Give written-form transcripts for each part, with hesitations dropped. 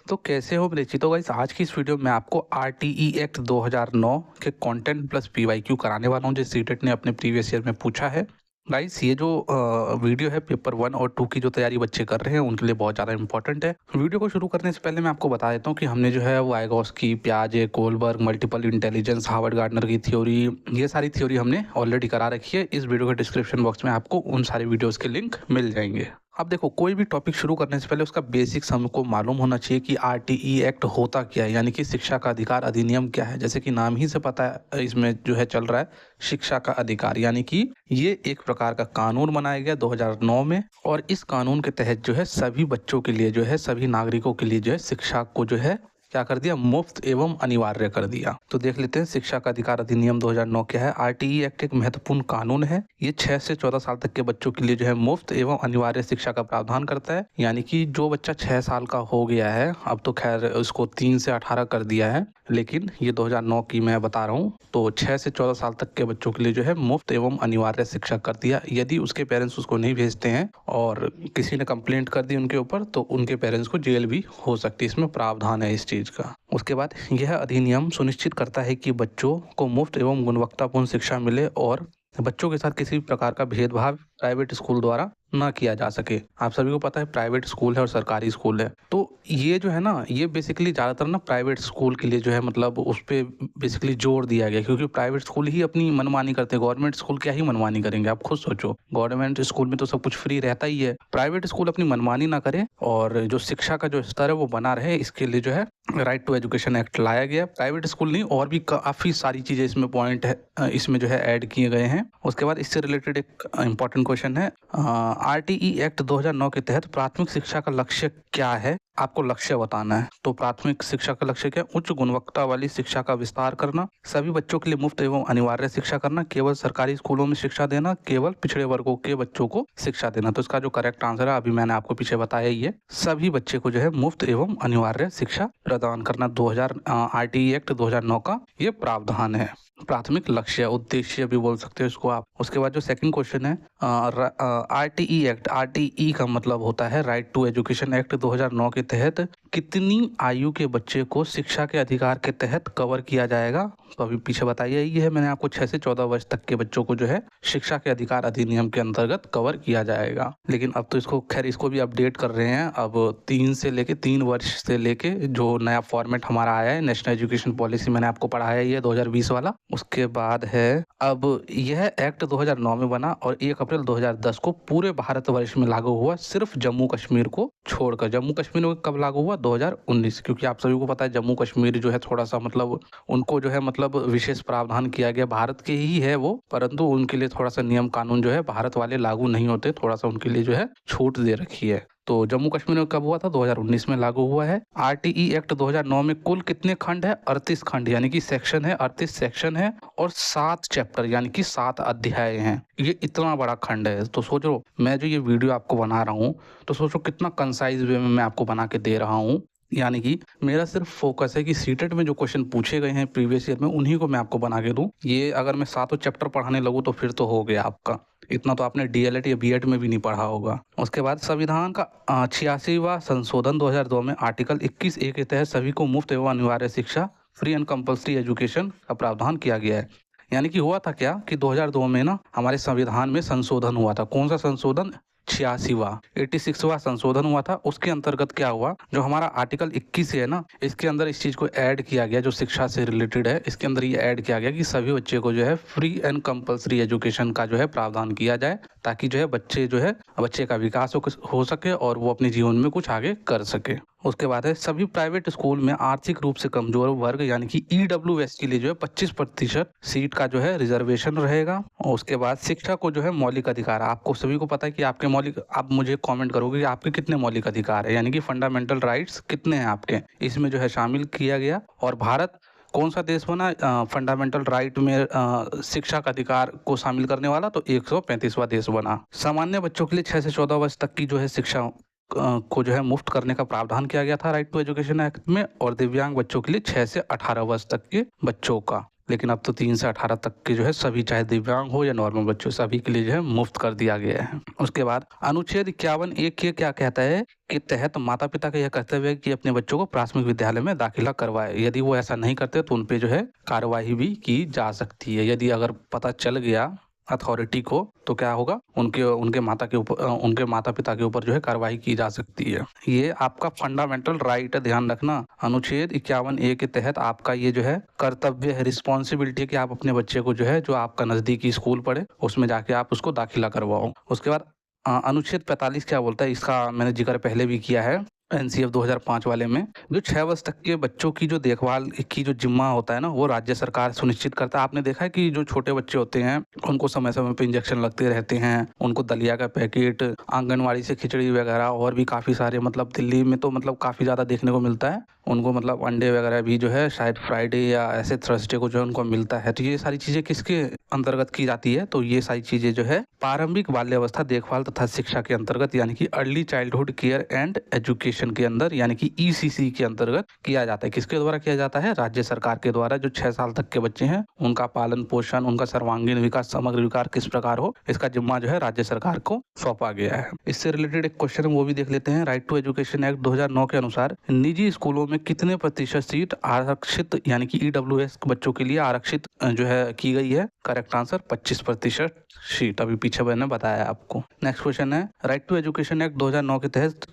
तो कैसे हो मेरे तो गाइस, आज की इस वीडियो में आपको आरटीई एक्ट 2009 के कंटेंट प्लस पीवाईक्यू कराने वाला हूं, जो सीटेट ने अपने प्रीवियस ईयर में पूछा है। गाइस, ये जो वीडियो है पेपर 1 और 2 की जो तैयारी बच्चे कर रहे हैं उनके लिए बहुत ज़्यादा इंपॉर्टेंट है। वीडियो को शुरू करने से पहले मैं आपको बता देता हूँ कि हमने जो है वाइगॉस्की, पियाजे, Kohlberg, multiple intelligence, Howard Gardner की थ्योरी, ये सारी थ्योरी हमने ऑलरेडी करा रखी है। इस वीडियो के डिस्क्रिप्शन बॉक्स में आपको उन सारी वीडियोज़ के लिंक मिल जाएंगे। अब देखो, कोई भी टॉपिक शुरू करने से पहले उसका बेसिक्स हमको मालूम होना चाहिए कि आरटीई एक्ट होता क्या है, यानी कि शिक्षा का अधिकार अधिनियम क्या है। जैसे कि नाम ही से पता है, इसमें जो है चल रहा है शिक्षा का अधिकार, यानी कि ये एक प्रकार का कानून बनाया गया 2009 में, और इस कानून के तहत जो है सभी बच्चों के लिए जो है, सभी नागरिकों के लिए जो है शिक्षा को जो है क्या कर दिया, मुफ्त एवं अनिवार्य कर दिया। तो देख लेते हैं शिक्षा का अधिकार अधिनियम 2009 क्या है। आरटीई एक्ट एक महत्वपूर्ण कानून है। ये 6 से 14 साल तक के बच्चों के लिए जो है मुफ्त एवं अनिवार्य शिक्षा का प्रावधान करता है। यानी कि जो बच्चा 6 साल का हो गया है, अब तो खैर उसको 3 से 18 कर दिया है, लेकिन ये 2009 की मैं बता रहा हूँ, तो 6 से 14 साल तक के बच्चों के लिए जो है मुफ्त एवं अनिवार्य शिक्षा कर दिया। यदि उसके पेरेंट्स उसको नहीं भेजते हैं और किसी ने कंप्लेंट कर दी उनके ऊपर, तो उनके पेरेंट्स को जेल भी हो सकती है। इसमें प्रावधान है इस चीज का। उसके बाद यह अधिनियम सुनिश्चित करता है कि बच्चों को मुफ्त एवं गुणवत्तापूर्ण शिक्षा मिले और बच्चों के साथ किसी भी प्रकार का भेदभाव प्राइवेट स्कूल द्वारा ना किया जा सके। आप सभी को पता है प्राइवेट स्कूल है और सरकारी स्कूल है, तो ये जो है ना, ये बेसिकली ज़्यादातर ना प्राइवेट स्कूल के लिए जो है, मतलब उस पर बेसिकली जोर दिया गया, क्योंकि प्राइवेट स्कूल ही अपनी मनमानी करते हैं। गवर्नमेंट स्कूल क्या ही मनमानी करेंगे, आप खुद सोचो। गवर्नमेंट स्कूल में तो सब कुछ फ्री रहता ही है। प्राइवेट स्कूल अपनी मनमानी ना करे और जो शिक्षा का जो स्तर है वो बना रहे, इसके लिए जो है राइट टू एजुकेशन एक्ट लाया गया। प्राइवेट स्कूल नहीं, और भी काफ़ी सारी चीज़ें इसमें पॉइंट है, इसमें जो है ऐड किए गए हैं। उसके बाद इससे रिलेटेड एक इंपॉर्टेंट क्वेश्चन है, आरटीई एक्ट 2009 के तहत प्राथमिक शिक्षा का लक्ष्य क्या है, आपको लक्ष्य बताना है। तो प्राथमिक शिक्षा का लक्ष्य क्या है? उच्च गुणवत्ता वाली शिक्षा का विस्तार करना, सभी बच्चों के लिए मुफ्त एवं अनिवार्य शिक्षा करना, केवल सरकारी स्कूलों में शिक्षा देना, केवल पिछड़े वर्गों के बच्चों को शिक्षा देना। तो इसका जो करेक्ट आंसर है, अभी मैंने आपको पीछे बताया ही है, सभी बच्चे को जो है मुफ्त एवं अनिवार्य शिक्षा प्रदान करना। आरटीई एक्ट 2009 का ये प्रावधान है। प्राथमिक लक्ष्य, उद्देश्य भी बोल सकते हो इसको आप। उसके बाद जो सेकंड क्वेश्चन है, आरटीई एक्ट, आरटीई का मतलब होता है राइट टू एजुकेशन एक्ट 2009 के तहत कितनी आयु के बच्चे को शिक्षा के अधिकार के तहत कवर किया जाएगा। तो अभी पीछे बताइए, ये है मैंने आपको 6 से 14 वर्ष तक के बच्चों को जो है शिक्षा के अधिकार अधिनियम के अंतर्गत कवर किया जाएगा। लेकिन अब तो इसको खैर इसको भी अपडेट कर रहे हैं। अब 3 वर्ष से लेके जो नया फॉर्मेट हमारा आया है, नेशनल एजुकेशन पॉलिसी मैंने आपको पढ़ाया है, ये 2020 वाला। उसके बाद है, अब यह एक्ट 2009 में बना और 1 अप्रैल 2010 को पूरे भारतवर्ष में लागू हुआ, सिर्फ जम्मू कश्मीर को छोड़कर। जम्मू कश्मीर में कब लागू हुआ? 2019, क्योंकि आप सभी को पता है जम्मू कश्मीर जो है थोड़ा सा मतलब उनको जो है मतलब विशेष प्रावधान किया गया, भारत के ही है वो, परंतु उनके लिए थोड़ा सा नियम कानून जो है भारत वाले लागू नहीं होते, थोड़ा सा उनके लिए जो है छूट दे रखी है। तो जम्मू कश्मीर में कब हुआ था? 2019 में लागू हुआ है। आरटीई एक्ट 2009 में कुल कितने खंड है? 38 खंड, यानी कि सेक्शन है, 38 सेक्शन है और 7 चैप्टर यानी कि 7 अध्याय हैं। ये इतना बड़ा खंड है, तो सोचो मैं जो ये वीडियो आपको बना रहा हूँ, तो सोचो कितना कंसाइज वे में मैं आपको बना के दे रहा हूँ। यानी कि मेरा सिर्फ फोकस है कि सीटेट में जो क्वेश्चन पूछे गए हैं प्रीवियस ईयर में, उन्हीं को मैं आपको बना के दूं। ये अगर मैं 7 चैप्टर पढ़ाने लगूँ तो फिर तो हो गया आपका, इतना तो आपने डीएलएड या बीएड में भी नहीं पढ़ा होगा। उसके बाद संविधान का 86वां संशोधन 2002 में आर्टिकल 21A के तहत सभी को मुफ्त एवं अनिवार्य शिक्षा, फ्री एंड कंपल्सरी एजुकेशन का प्रावधान किया गया है। यानी कि हुआ था क्या कि 2002 में ना हमारे संविधान में संशोधन हुआ था। कौन सा संशोधन? 86वां संशोधन हुआ था। उसके अंतर्गत क्या हुआ, जो हमारा आर्टिकल 21 है ना, इसके अंदर इस चीज को ऐड किया गया, जो शिक्षा से रिलेटेड है, इसके अंदर ये ऐड किया गया कि सभी बच्चे को जो है फ्री एंड कंपल्सरी एजुकेशन का जो है प्रावधान किया जाए, ताकि जो है बच्चे का विकास हो सके और वो अपने जीवन में कुछ आगे कर सके। उसके बाद है, सभी प्राइवेट स्कूल में आर्थिक रूप से कमजोर वर्ग यानी कि ईडब्ल्यूएस के लिए जो है 25% सीट का जो है रिजर्वेशन रहेगा। और उसके बाद शिक्षा को जो है मौलिक अधिकार, आपको सभी को पता है कि आपके मौलिक, आप मुझे कमेंट करोगे कि आपके कितने मौलिक अधिकार है, यानी कि फंडामेंटल राइट्स कितने हैं आपके, इसमें जो है शामिल किया गया। और भारत कौन सा देश बना फंडामेंटल राइट में शिक्षा का अधिकार को शामिल करने वाला? तो 135वां देश बना। सामान्य बच्चों के लिए 6 से 14 वर्ष तक की जो है शिक्षा को जो है मुफ्त करने का प्रावधान किया गया था राइट टू एजुकेशन एक्ट में, और दिव्यांग बच्चों के लिए 6 से 18 वर्ष तक के बच्चों का लेकिन अब तो 3 से 18 तक के जो है सभी, चाहे दिव्यांग हो या नॉर्मल बच्चों, सभी के लिए जो है मुफ्त कर दिया गया है। उसके बाद अनुच्छेद 51(1) के क्या कहता है के तहत माता पिता का यह कर्तव्य है कि अपने बच्चों को प्राथमिक विद्यालय में दाखिला करवाए। यदि वो ऐसा नहीं करते तो उन पे जो है कार्यवाही भी की जा सकती है। यदि अगर पता चल गया अथॉरिटी को तो क्या होगा, उनके माता पिता के ऊपर जो है कार्रवाई की जा सकती है। ये आपका फंडामेंटल राइट है, ध्यान रखना। अनुच्छेद 51(a) के तहत आपका ये जो है कर्तव्य है, रिस्पॉन्सिबिलिटी है कि आप अपने बच्चे को जो है, जो आपका नजदीकी स्कूल पढ़े उसमें जाके आप उसको दाखिला करवाओ। उसके बाद अनुच्छेद 45 क्या बोलता है, इसका मैंने जिक्र पहले भी किया है एनसीएफ 2005 वाले में। जो 6 वर्ष तक के बच्चों की जो देखभाल की जो जिम्मा होता है ना, वो राज्य सरकार सुनिश्चित करता है। आपने देखा है कि जो छोटे बच्चे होते हैं उनको समय समय पे इंजेक्शन लगते रहते हैं, उनको दलिया का पैकेट, आंगनवाड़ी से खिचड़ी वगैरह, और भी काफ़ी सारे, मतलब दिल्ली में तो मतलब काफ़ी ज़्यादा देखने को मिलता है उनको, मतलब अंडे वगैरह भी जो है शायद फ्राइडे या ऐसे थर्सडे को जो है उनको मिलता है। तो ये सारी चीज़ें किसके अंतर्गत की जाती है, तो ये सारी चीज़ें जो है प्रारंभिक बाल्यावस्था देखभाल तथा शिक्षा के अंतर्गत, यानी कि early childhood care and education के अंदर, यानी कि ईसीसी के अंतर्गत किया जाता है। किसके द्वारा किया जाता है, राज्य सरकार के द्वारा। जो 6 साल तक के बच्चे हैं उनका पालन पोषण, उनका सर्वांगीण विकास, समग्र विकास किस प्रकार हो, इसका जिम्मा जो है राज्य सरकार को सौंपा गया है। इससे रिलेटेड एक क्वेश्चन है, वो भी देख लेते हैं। राइट टू एजुकेशन एक्ट 2009 के अनुसार निजी स्कूलों में कितने प्रतिशत सीट आरक्षित, यानी कि ईडब्ल्यूएस बच्चों के लिए आरक्षित जो है की गई है? करेक्ट आंसर 25% सीट, अभी पीछे मैंने बताया आपको। नेक्स्ट क्वेश्चन है, राइट टू एजुकेशन एक्ट 2009 के तहत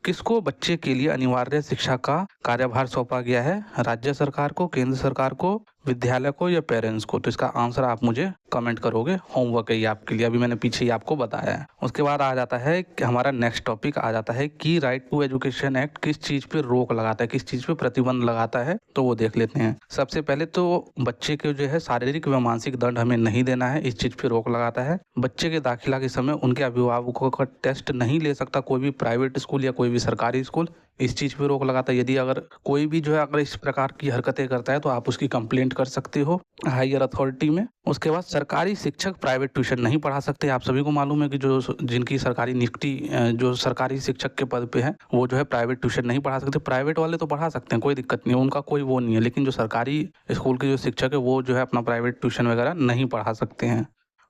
किसको बच्चे के लिए अनिवार्य शिक्षा का कार्यभार सौंपा गया है? राज्य सरकार को, केंद्र सरकार को, विद्यालय को या पेरेंट्स को? तो इसका आंसर आप मुझे कमेंट करोगे, होमवर्क है ये आपके लिए, अभी मैंने पीछे ही आपको बताया है। उसके बाद आ जाता है कि हमारा नेक्स्ट टॉपिक आ जाता है कि राइट टू एजुकेशन एक्ट किस चीज पे रोक लगाता है, किस चीज पे प्रतिबंध लगाता है, तो वो देख लेते हैं। सबसे पहले तो बच्चे के जो है शारीरिक व मानसिक दंड हमें नहीं देना है, इस चीज पे रोक लगाता है। बच्चे के दाखिला के समय उनके अभिभावकों का टेस्ट नहीं ले सकता कोई भी प्राइवेट स्कूल या कोई भी सरकारी स्कूल, इस चीज पे रोक लगाता है। यदि अगर कोई भी जो है अगर इस प्रकार की हरकतें करता है तो आप उसकी कंप्लेंट कर सकते हो हायर अथॉरिटी में। उसके बाद सरकारी शिक्षक प्राइवेट ट्यूशन नहीं पढ़ा सकते। आप सभी को मालूम है कि जो जिनकी सरकारी नियुक्ति, जो सरकारी शिक्षक के पद पे है, वो जो है प्राइवेट ट्यूशन नहीं पढ़ा सकते। प्राइवेट वाले तो पढ़ा सकते हैं, कोई दिक्कत नहीं है, उनका कोई वो नहीं है, लेकिन जो सरकारी स्कूल के जो शिक्षक है वो जो है अपना प्राइवेट ट्यूशन वगैरह नहीं पढ़ा सकते हैं।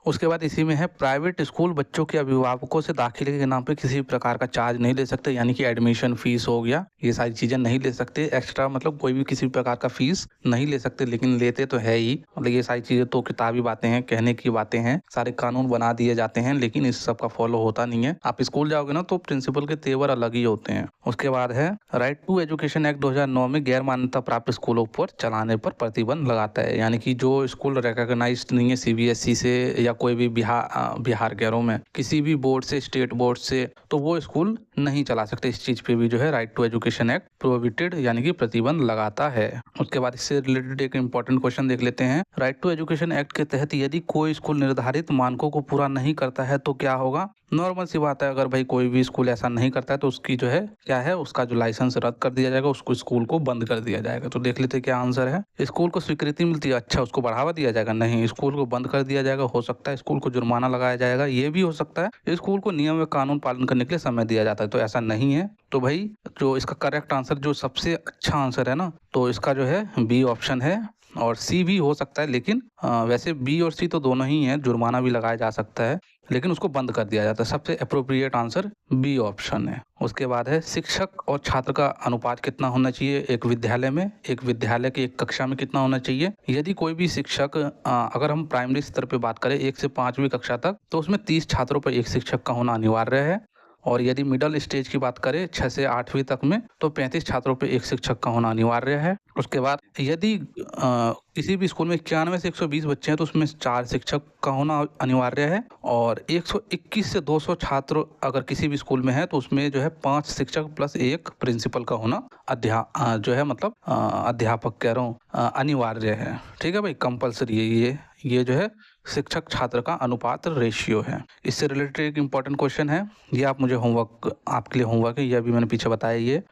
उसके बाद इसी में है, प्राइवेट स्कूल बच्चों के अभिभावकों से दाखिले के नाम पे किसी भी प्रकार का चार्ज नहीं ले सकते, यानी कि एडमिशन फीस हो गया, ये सारी चीजें नहीं ले सकते। एक्स्ट्रा मतलब कोई भी किसी भी प्रकार का फीस नहीं ले सकते, लेकिन लेते तो है ही। मतलब ये सारी चीजें तो किताबी बातें हैं, कहने की बातें हैं, सारे कानून बना दिए जाते हैं, लेकिन इस सब का फॉलो होता नहीं है। आप स्कूल जाओगे ना तो प्रिंसिपल के तेवर अलग ही होते हैं। उसके बाद है, राइट टू एजुकेशन एक्ट 2009 में गैर मान्यता प्राप्त स्कूलों पर चलाने पर प्रतिबंध लगाता है, यानी कि जो स्कूल रिकॉग्नाइज्ड नहीं है सीबीएसई से या कोई भी बिहार कह रहा हूँ मैं, किसी भी बोर्ड से, स्टेट बोर्ड से, तो वो स्कूल नहीं चला सकते। इस चीज पे भी जो है right to education act prohibited, यानी कि प्रतिबंध लगाता है। उसके बाद इससे रिलेटेड एक इंपॉर्टेंट क्वेश्चन देख लेते हैं। राइट टू एजुकेशन एक्ट के तहत यदि कोई स्कूल निर्धारित मानकों को पूरा नहीं करता है तो क्या होगा? नॉर्मल सी बात है, अगर भाई कोई भी स्कूल ऐसा नहीं करता है तो उसकी जो है क्या है, उसका जो लाइसेंस रद्द कर दिया जाएगा, उसको स्कूल को बंद कर दिया जाएगा। तो देख लेते क्या आंसर है। स्कूल को स्वीकृति मिलती है, अच्छा उसको बढ़ावा दिया जाएगा? नहीं, स्कूल को बंद कर दिया जाएगा। हो सकता है स्कूल को जुर्माना लगाया जाएगा, ये भी हो सकता है स्कूल को नियम व कानून पालन करने के लिए समय दिया जाता है, तो ऐसा नहीं है। तो भाई जो इसका करेक्ट आंसर, जो सबसे अच्छा आंसर है ना, तो इसका जो है बी ऑप्शन है, और सी भी हो सकता है, लेकिन वैसे बी और सी तो दोनों ही हैं, जुर्माना भी लगाया जा सकता है, लेकिन उसको बंद कर दिया जाता है। सबसे अप्रोप्रिएट आंसर बी ऑप्शन है। उसके बाद है, शिक्षक और छात्र का अनुपात कितना होना चाहिए एक विद्यालय में? एक विद्यालय की एक कक्षा में कितना होना चाहिए? यदि कोई भी शिक्षक, अगर हम प्राइमरी स्तर पे बात करें 1 से 5वीं कक्षा तक, तो उसमें 30 छात्रों पर एक शिक्षक का होना अनिवार्य है। और यदि मिडिल स्टेज की बात करें 6 से 8वीं तक में, तो 35 छात्रों पे एक शिक्षक का होना अनिवार्य है। उसके बाद यदि किसी भी स्कूल में 91 से 120 बच्चे हैं तो उसमें 4 शिक्षक का होना अनिवार्य है। और 121 से 200 छात्र अगर किसी भी स्कूल में है तो उसमें जो है 5 शिक्षक प्लस 1 प्रिंसिपल का होना अध्यापक कह रहा हूँ, अनिवार्य है। ठीक है भाई, कंपलसरी है ये जो है शिक्षक छात्र का अनुपात रेशियो है। इससे रिलेटेड एक इम्पॉर्टेंट क्वेश्चन है, ये आप मुझे होमवर्क, आपके लिए होमवर्क है, यह भी मैंने पीछे बताया। ये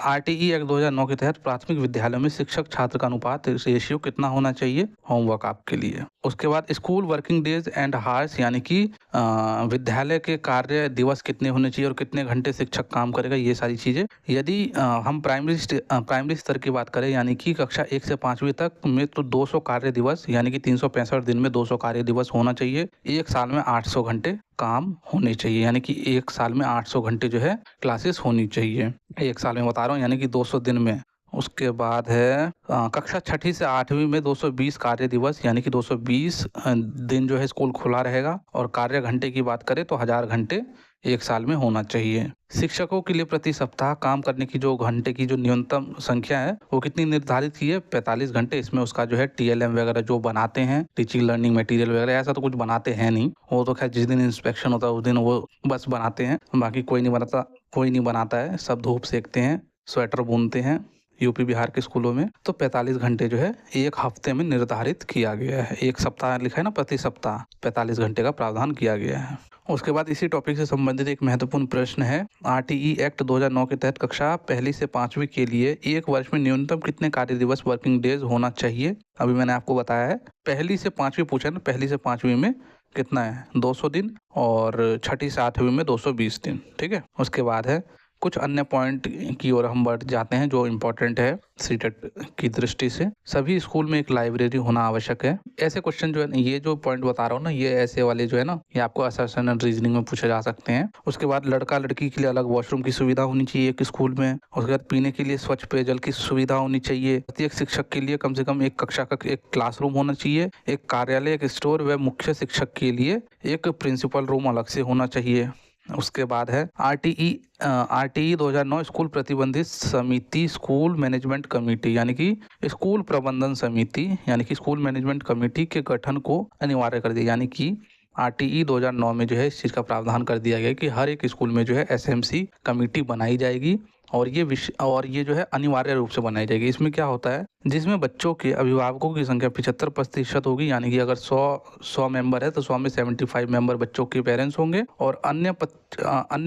RTE एक्ट 2009 के तहत प्राथमिक विद्यालयों में शिक्षक छात्र का अनुपात रेशियो कितना होना चाहिए, होमवर्क आपके लिए। उसके बाद school working days and hours, यानी कि विद्यालय के कार्य दिवस कितने होने चाहिए और कितने घंटे शिक्षक काम करेगा, ये सारी चीज़ें। यदि हम प्राइमरी स्तर की बात करें, यानी कि कक्षा 1 से 5वीं तक में, तो 200 कार्य दिवस, यानी कि 365 दिन में 200 कार्य दिवस होना चाहिए। एक साल में 800 घंटे काम होने चाहिए, यानी कि एक साल में 800 घंटे जो है क्लासेस होनी चाहिए। एक साल में बता रहा हूँ, यानी कि 200 दिन में। उसके बाद है कक्षा 6ठी से 8वीं में 220 कार्य दिवस, यानी कि 220 दिन जो है स्कूल खुला रहेगा। और कार्य घंटे की बात करें तो 1000 घंटे एक साल में होना चाहिए। शिक्षकों के लिए प्रति सप्ताह काम करने की जो घंटे की जो न्यूनतम संख्या है वो कितनी निर्धारित की है, 45 घंटे। इसमें उसका जो है TLM वगैरह जो बनाते हैं, टीचिंग लर्निंग मटेरियल वगैरह, ऐसा तो कुछ बनाते हैं नहीं, वो तो खैर जिस दिन इंस्पेक्शन होता है उस दिन वो बस बनाते हैं, बाकी कोई नहीं बनाता है। सब धूप सेकते हैं, स्वेटर बुनते हैं यूपी बिहार के स्कूलों में। तो 45 घंटे जो है एक हफ्ते में निर्धारित किया गया है। एक सप्ताह लिखा है ना, प्रति सप्ताह 45 घंटे का प्रावधान किया गया है। उसके बाद इसी टॉपिक से संबंधित एक महत्वपूर्ण प्रश्न है, RTE एक्ट 2009 के तहत कक्षा 1 से 5वीं के लिए एक वर्ष में न्यूनतम कितने कार्य दिवस वर्किंग डेज होना चाहिए। अभी मैंने आपको बताया है, 1 से 5वीं पूछा ना, 1 से 5वीं में कितना है, 200 दिन, और 6ठी से 8वीं में 220 दिन। ठीक है। उसके बाद है कुछ अन्य पॉइंट की ओर हम बढ़ जाते हैं जो इम्पोर्टेंट है सीटेट की दृष्टि से। सभी स्कूल में एक लाइब्रेरी होना आवश्यक है। ऐसे क्वेश्चन जो है, ये जो पॉइंट बता रहा हूँ ना, ये ऐसे वाले जो है ना, ये आपको असर्शन एंड रीजनिंग में पूछे जा सकते हैं। उसके बाद लड़का लड़की के लिए अलग वॉशरूम की सुविधा होनी चाहिए एक स्कूल में। उसके बाद पीने के लिए स्वच्छ पेयजल की सुविधा होनी चाहिए। प्रत्येक शिक्षक के लिए कम से कम एक कक्षा का एक क्लासरूम होना चाहिए। एक कार्यालय, एक स्टोर व मुख्य शिक्षक के लिए एक प्रिंसिपल रूम अलग से होना चाहिए। उसके बाद है RTE 2009 स्कूल प्रतिबंधित समिति, स्कूल मैनेजमेंट कमेटी, यानी कि स्कूल प्रबंधन समिति, यानी कि स्कूल मैनेजमेंट कमेटी के गठन को अनिवार्य कर दिया। यानी कि RTE 2009 में जो है इस चीज़ का प्रावधान कर दिया गया कि हर एक स्कूल में जो है SMC कमेटी बनाई जाएगी, और ये जो है अनिवार्य रूप से बनाई जाएगी। इसमें क्या होता है, जिसमें बच्चों के अभिभावकों की संख्या 75% होगी, यानी कि अगर 100 मेंबर है तो 100 में 75 मेंबर बच्चों के पेरेंट्स होंगे, और अन्य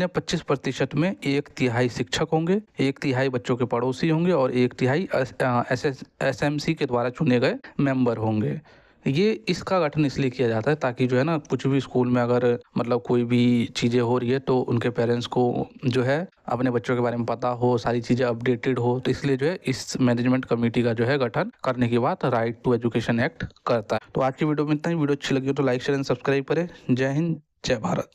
25% में 1/3 शिक्षक होंगे, 1/3 बच्चों के पड़ोसी होंगे, और 1/3 SMC के द्वारा चुने गए मेंबर होंगे। ये इसका गठन इसलिए किया जाता है ताकि जो है ना, कुछ भी स्कूल में अगर मतलब कोई भी चीज़ें हो रही है तो उनके पेरेंट्स को जो है अपने बच्चों के बारे में पता हो, सारी चीज़ें अपडेटेड हो। तो इसलिए जो है इस मैनेजमेंट कमेटी का जो है गठन करने की बात राइट टू एजुकेशन एक्ट करता है। तो आज की वीडियो में इतना ही। वीडियो अच्छी लगी हो तो लाइक शेयर एंड सब्सक्राइब करें। जय हिंद, जय भारत।